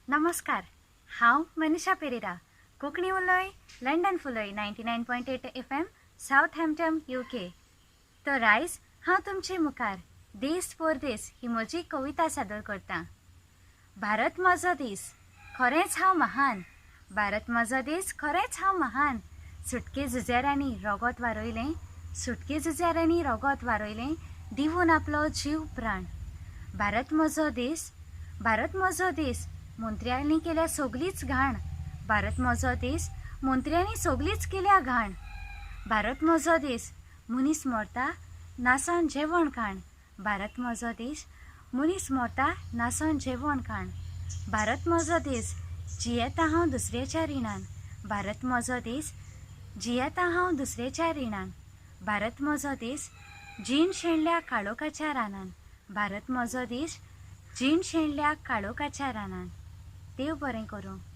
नमस्कार, हांव मनीषा पेरेरा, कोंकणी उलोय, लंडन फुलोय 99.8 FM, साउथहॅम्प्टन UK. तर आयज हांव तुमचे मुखार देश पोरदेस ही म्हजी कविता सादर करतां. भारत म्हजो देश, खरेंच हांव महान. भारत म्हजो देश, खरेंच हांव महान. सुटके झुजाऱ्यांनी रगत वारोयलें, सुटके झुजाऱ्यांनी रगत वारोयलें, दिवून आपलो जीव प्राण. भारत म्हजो देश, भारत म्हजो देश, मंत्र्यांनी केल्या सगळीच घाण. भारत म्हजो देश, मंत्र्यांनी सगळीच केल्या घाण. भारत म्हजो देश, मनीस मरता नासन जेवण खाण. भारत म्हजो देश, मनीस मरता नासन जेवण खाण. भारत म्हजो देश, जियेता हांव दुसऱ्याच्या रिणान. भारत म्हजो देश, जियेता हांव दुसऱ्याच्या रिणान. भारत म्हजो देश, जीण शेणल्या काळोखाच्या रानान. भारत म्हजो देश, जीण शेणल्या काळोखाच्या रानान. देव बरें करूं.